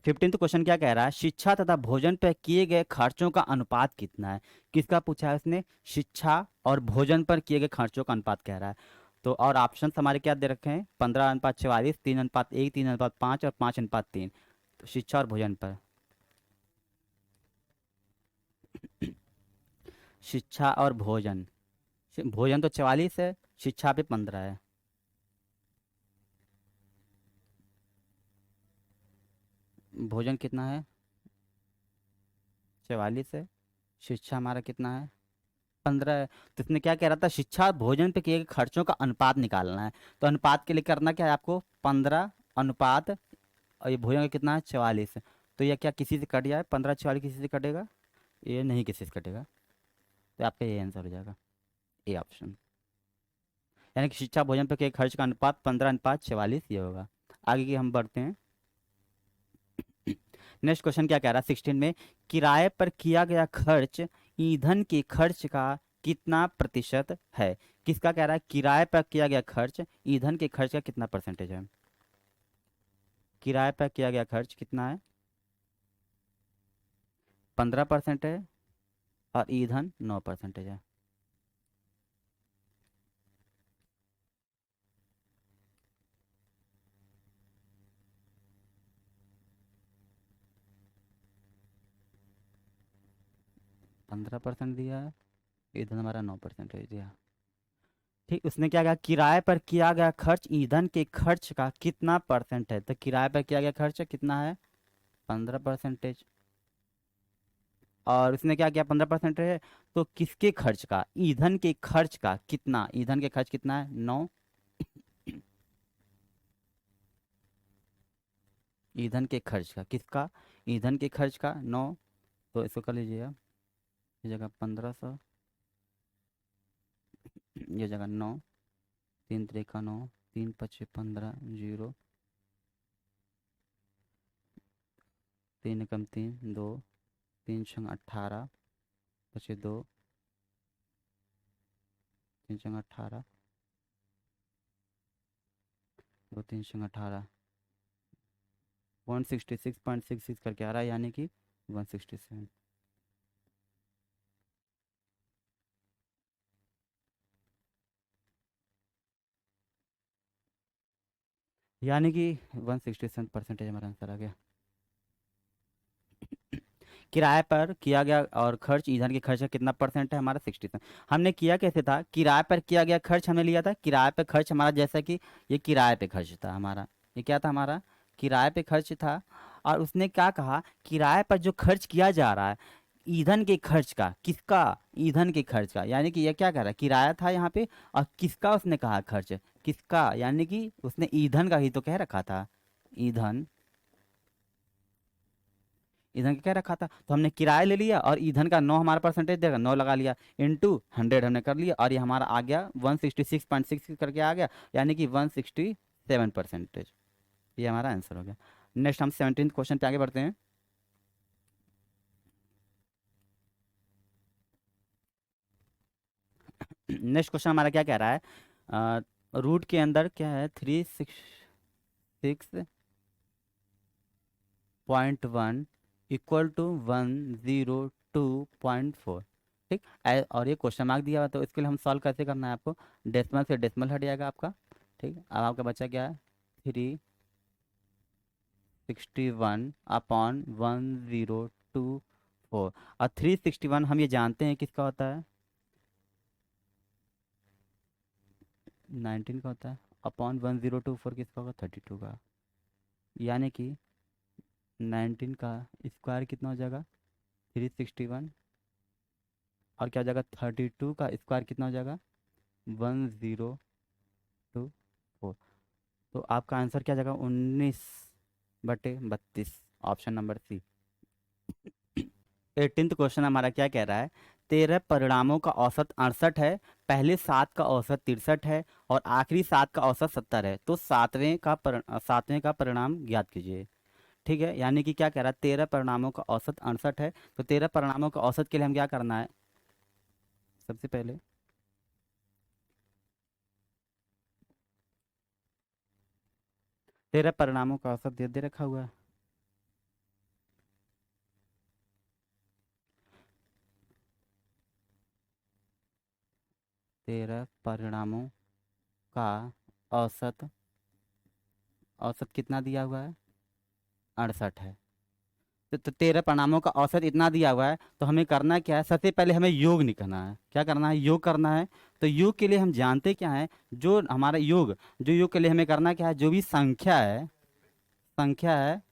15 क्वेश्चन क्या कह रहा है, शिक्षा तथा भोजन पर किए गए खर्चों का अनुपात कितना है। किसका पूछा है उसने, शिक्षा और भोजन पर किए गए खर्चों का अनुपात कह रहा है। तो और ऑप्शन हमारे क्या दे रखे हैं, 15:44, 3:1, 3:5 और 5:3। तो शिक्षा और भोजन पर, शिक्षा और भोजन, भोजन तो 44 है, शिक्षा पे 15 है, भोजन कितना है 44 है, शिक्षा हमारा कितना है 15 है। तो इसने क्या कह रहा था, शिक्षा और भोजन पे किए गए खर्चों का अनुपात निकालना है। तो अनुपात के लिए करना क्या है आपको, 15 अनुपात, और ये भोजन का कितना है 44, तो ये क्या किसी से कट जाए, 15 44 किसी से कटेगा? ये नहीं किसी से कटेगा, तो आपका ये आंसर हो जाएगा, ए ऑप्शन। यानी कि शिक्षा भोजन पर किए खर्च का अनुपात 15:44 ये होगा। आगे की हम बढ़ते हैं। नेक्स्ट क्वेश्चन क्या कह रहा है 16 में, किराए पर किया गया खर्च ईंधन के खर्च का कितना प्रतिशत है? किसका कह रहा है, किराए पर किया गया खर्च ईंधन के खर्च का कितना परसेंटेज है? किराए पर किया गया खर्च कितना है? 15% है, और ईंधन 9% है। पंद्रह परसेंट दिया है, ईंधन हमारा 9% दिया। ठीक, उसने क्या कहा, किराए पर किया गया खर्च ईंधन के खर्च का कितना परसेंट है? तो किराए पर किया गया खर्च कितना है? 15%। और उसने क्या किया, 15% है, तो किसके खर्च का, ईंधन के खर्च का कितना, ईंधन के खर्च कितना है? 9। ईंधन के खर्च का किसका, ईंधन के खर्च का 9। तो इसको कर लीजिएगा, ये जगह 1500, ये जगह 9, 3 3 का 9, 3 5 6 15, 0, 3 एकम 3 2, 3 6 18, पचे 2, 3 6 18, 2 3 6 18, 166.66 करके आ रहा है, यानी कि 167। यानी कि 167% हमारा आंसर आ गया। किराए पर किया गया और खर्च ईंधन के खर्च का कितना परसेंट है हमारा? 67। हमने किया कैसे था, किराए पर किया गया खर्च हमने लिया था, किराए पे खर्च हमारा जैसा कि ये किराए पे खर्च था हमारा, ये क्या था हमारा, किराए पे खर्च था। और उसने क्या कहा, किराए पर जो खर्च किया जा रहा है ईंधन के खर्च का, किसका, ईंधन के खर्च का, यानी कि ये क्या कह रहा है, किराया था यहाँ पे, और किसका उसने कहा खर्च, किसका, यानी कि उसने ईंधन का ही तो कह रखा था, ईंधन, ईंधन का क्या रखा था, तो हमने किराया ले लिया और ईंधन का 9 हमारा परसेंटेज देगा, 9 लगा लिया, इंटू 100 हमने कर लिया, और ये हमारा आ गया 166.6 करके आ गया, यानी कि 167%। ये हमारा आंसर हो गया। नेक्स्ट हम 17th क्वेश्चन पे आगे बढ़ते हैं। नेक्स्ट क्वेश्चन हमारा क्या कह रहा है, रूट के अंदर क्या है, 366.1 इक्वल टू 102.4। ठीक, और ये क्वेश्चन मार्क दिया हुआ, तो इसके लिए हम सॉल्व कैसे करना है आपको, डेसिमल से डेसिमल हट जाएगा आपका। ठीक, अब आपका बच्चा क्या है, 361/1024। और 361 हम ये जानते हैं किसका होता है, 19 का होता है, अपॉन 1024 किसका होगा, 32 का। यानी कि 19 का स्क्वायर कितना हो जाएगा, 361, और क्या हो जाएगा, 32 का स्क्वायर कितना हो जाएगा, 1024। तो आपका आंसर क्या जाएगा, 19/32, option number C. 18th question हमारा क्या कह रहा है, 13 परिणामों का औसत 68 है, पहले 7 का औसत 63 है, और आखिरी 7 का औसत 70 है, तो सातवें का परिणाम ज्ञात कीजिए। ठीक है, यानी कि क्या कह रहा है, 13 परिणामों का औसत 68 है, तो 13 परिणामों का औसत के लिए हम क्या करना है, सबसे पहले 13 परिणामों का औसत दे रखा हुआ है। 13 परिणामों का औसत, औसत कितना दिया हुआ है, 68 है। तो 13 परिणामों का औसत इतना दिया हुआ है, तो हमें करना क्या है, सबसे पहले हमें योग निकालना है, क्या करना है, योग करना है। तो योग के लिए हम जानते क्या है, जो हमारा योग, जो योग के लिए हमें करना क्या है, जो भी संख्या है, संख्या है,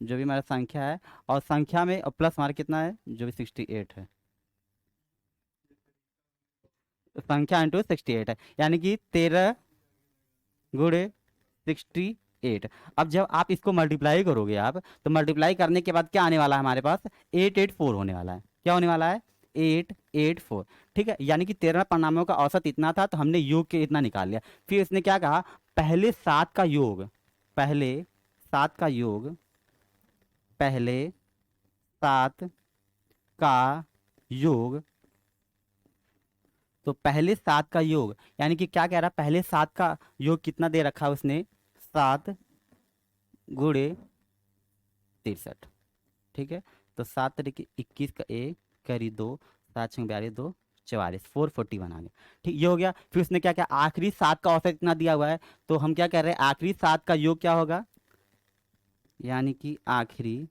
जो भी हमारा संख्या है, और संख्या में और प्लस हमारा कितना है, जो भी 68 है, तो संख्या इंटू 68 है, यानी कि 13 गुणे 68, 8। अब जब आप इसको मल्टीप्लाई करोगे आप, तो मल्टीप्लाई करने के बाद क्या आने वाला है हमारे पास, 884 होने वाला है। क्या होने वाला है, 884। ठीक है, यानी कि 13 परिणामों का औसत इतना था, तो हमने योग के इतना निकाल लिया। फिर इसने क्या कहा, पहले 7 का योग, पहले 7 का योग, पहले 7 का योग, तो पहले 7 का योग यानी कि क्या कह रहा है, पहले 7 का योग कितना दे रखा है उसने, 7 गुणे 63। ठीक है, तो 7 तरीके 21 का एक, करी 2, 7 छंग 42, 2 44, 441 आ गया। ठीक, ये हो गया। फिर उसने क्या क्या, आखिरी 7 का औसत इतना दिया हुआ है, तो हम क्या कह रहे हैं, आखिरी 7 का योग क्या होगा, यानी कि आखिरी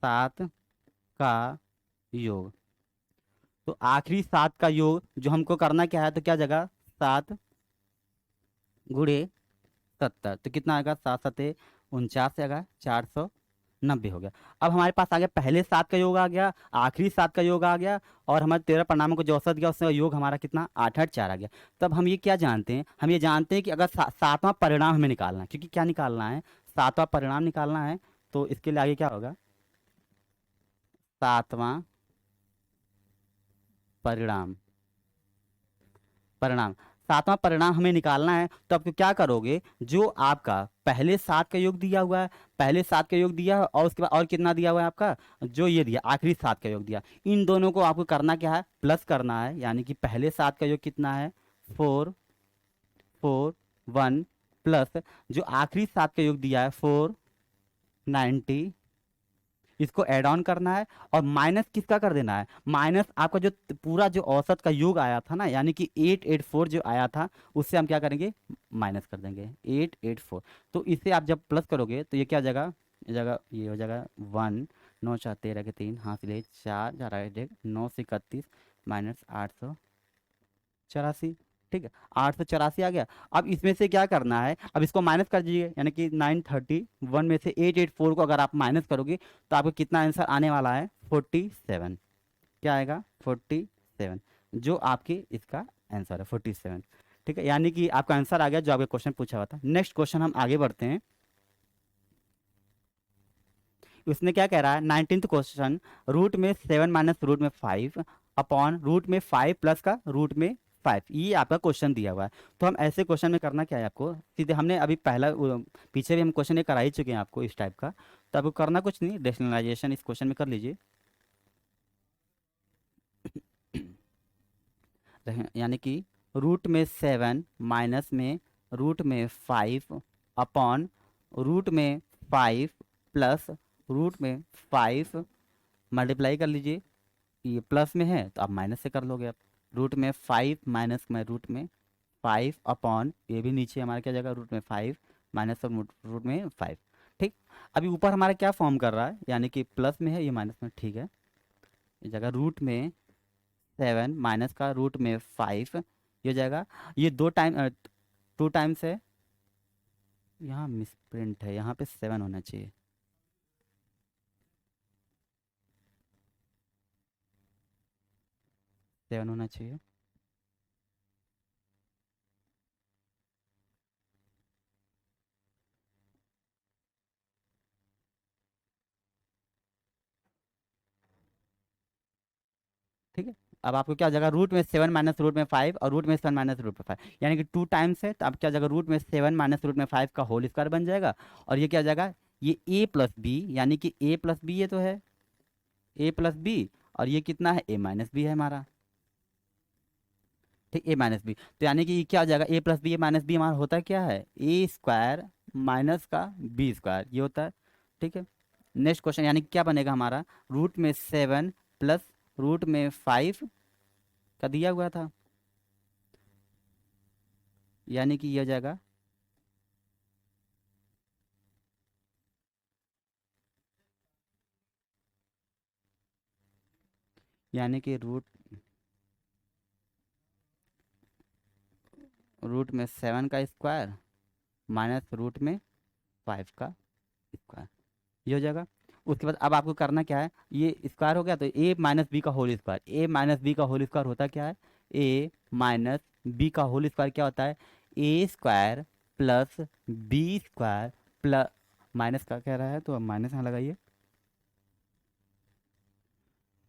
7 का योग, तो आखिरी 7 का योग जो हमको करना क्या है, तो क्या जगह 7 गुणे 70, तो कितना आएगा, 7 7 49 आएगा, 490 हो गया। अब हमारे पास आ गया पहले 7 का योग आ गया, आखिरी 7 का योग आ गया, और हमारे 13 परिणामों को जो औसत गया उसका योग हमारा कितना, 884 आ गया। तब हम ये क्या जानते हैं, हम ये जानते हैं कि अगर 7वां परिणाम हमें निकालना है, क्योंकि क्या निकालना है, 7वां परिणाम निकालना है, तो इसके लिए आगे क्या होगा, 7वां परिणाम, परिणाम, 7वां परिणाम हमें निकालना है। तो आप क्या करोगे, जो आपका पहले 7 का योग दिया हुआ है, पहले 7 का योग दिया है, और उसके बाद और कितना दिया हुआ है आपका, जो ये दिया आखिरी 7 का योग दिया, इन दोनों को आपको करना क्या है, प्लस करना है। यानी कि पहले 7 का योग कितना है, 441, प्लस जो आखिरी 7 का योग दिया है 490, इसको ऐड ऑन करना है, और माइनस किसका कर देना है, माइनस आपका जो पूरा जो औसत का योग आया था ना, यानी कि 884 जो आया था, उससे हम क्या करेंगे, माइनस कर देंगे 884। तो इसे आप जब प्लस करोगे तो ये क्या हो जाएगा, ये हो जाएगा 1, 9 4 13 के 3, हाथ ले 4 4 8 9 से 31, माइनस 884। ठीक है, 884 आ गया। अब इसमें से क्या करना है, अब इसको माइनस कर दीजिए, यानी कि 931 में से 884 को अगर आप माइनस करोगे, तो आपको कितना आंसर आने वाला है, 47। क्या आएगा, 47, जो आपकी इसका आंसर है 47। ठीक है, यानी कि आपका आंसर आ गया जो आपका क्वेश्चन पूछा हुआ था। नेक्स्ट क्वेश्चन हम आगे बढ़ते हैं। उसने क्या कह रहा है, 19th क्वेश्चन, रूट में 7 माइनस रूट में 5 अपॉन रूट में 5 प्लस का रूट में 5, ये आपका क्वेश्चन दिया हुआ है। तो हम ऐसे क्वेश्चन में करना क्या है आपको, सीधे हमने अभी पहला पीछे भी हम क्वेश्चन ये करा ही चुके हैं आपको इस टाइप का, तो आपको करना कुछ नहीं, रेशनलाइजेशन इस क्वेश्चन में कर लीजिए। यानी कि रूट में 7 माइनस में रूट में 5 अपॉन रूट में 5 प्लस रूट में 5, मल्टीप्लाई कर लीजिए। ये प्लस में है तो आप माइनस से कर लोगे आप, रूट में 5 माइनस में रूट में 5 अपॉन, ये भी नीचे हमारा क्या जाएगा, रूट में 5 माइनस और रूट में 5। ठीक, अभी ऊपर हमारा क्या फॉर्म कर रहा है, यानी कि प्लस में है, ये माइनस में। ठीक है, ये जगह रूट में 7 माइनस का रूट में 5, ये हो जाएगा, ये 2 टाइम्स है, यहाँ मिसप्रिंट है, यहाँ पे 7 होना चाहिए। सेवन होना चाहिए। ठीक है, अब आपको क्या जगह, रूट में 7 माइनस रूट में 5 और रूट में 7 माइनस रूट में 5, यानी कि 2 टाइम्स है, तो अब क्या जगह, रूट में 7 माइनस रूट में 5 का होल स्क्वायर बन जाएगा। और ये क्या हो जाएगा, ये a प्लस बी, यानी कि a प्लस बी, ये तो है a प्लस बी, और ये कितना है, a माइनस बी है हमारा। ठीक, a माइनस बी, तो यानी कि ये क्या हो जाएगा, a plus b, a minus b हमारा होता है क्या है, a स्क्वायर माइनस का b स्क्वायर, ये होता है। ठीक है, नेक्स्ट क्वेश्चन, यानी कि क्या बनेगा हमारा, रूट में 7 प्लस रूट में 5 का दिया हुआ था, यानी कि ये हो जाएगा, यानी कि रूट रूट में 7 का स्क्वायर माइनस रूट में 5 का स्क्वायर, ये हो जाएगा। उसके बाद अब आपको करना क्या है, ये स्क्वायर हो गया, तो a माइनस बी का whole square, a minus b का होल स्क्वायर होता क्या है, a माइनस बी का होल स्क्वायर क्या होता है, a square plus b square plus, minus का कह रहा है तो अब माइनस यहाँ लगाइए,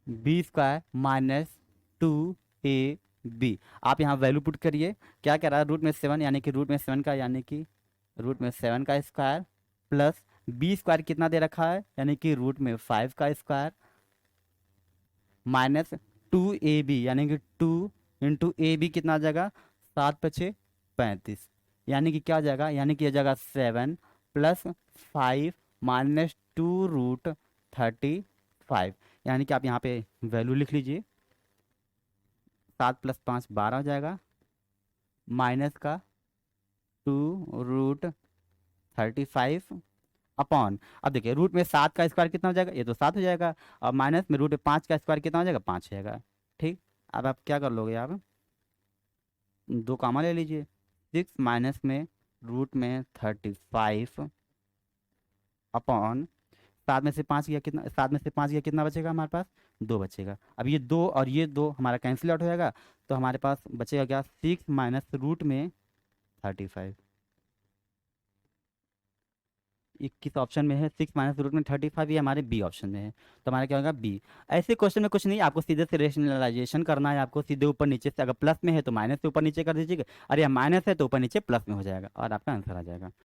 बी स्क्वायर माइनस 2ab। आप यहाँ वैल्यू पुट करिए, क्या कह रहा है, रूट में 7 यानी कि रूट में 7 का, यानी कि रूट में 7 का स्क्वायर प्लस बी स्क्वायर कितना दे रखा है, यानी कि रूट में 5 का स्क्वायर माइनस 2ab, यानी कि 2 इंटू ab कितना आ जाएगा, 7×5 = 35, यानी कि क्या हो जाएगा, यानी कि यह जाएगा 7 + 5 -2√35, यानी कि आप यहाँ पे वैल्यू लिख लीजिए, 7 + 5 = 12 हो जाएगा, माइनस का 2√35 अपॉन, अब देखिए रूट में 7 का स्क्वायर कितना हो जाएगा, ये तो 7 हो जाएगा, और माइनस में रूट में 5 का स्क्वायर कितना हो जाएगा, 5 हो जाएगा। ठीक, अब आप क्या कर लोगे, आप दो कामा ले लीजिए, 6 माइनस में रूट में 35 अपॉन 7 में से 5 गया कितना, 7 में से 5 गया कितना बचेगा हमारे पास, 2 बचेगा। अब ये 2 और ये 2 हमारा कैंसिल आउट हो जाएगा, तो हमारे पास बचेगा क्या, 6 माइनस रूट में 35, 21 ऑप्शन में है, 6 माइनस रूट में 35, ये हमारे बी ऑप्शन में है, तो हमारा क्या होगा बी। ऐसे क्वेश्चन में कुछ नहीं, आपको सीधे से रेशनलाइजेशन करना है, आपको सीधे ऊपर नीचे से, अगर प्लस में है तो माइनस से ऊपर नीचे कर दीजिएगा, अरे माइनस है तो ऊपर नीचे प्लस में हो जाएगा और आपका आंसर आ जाएगा।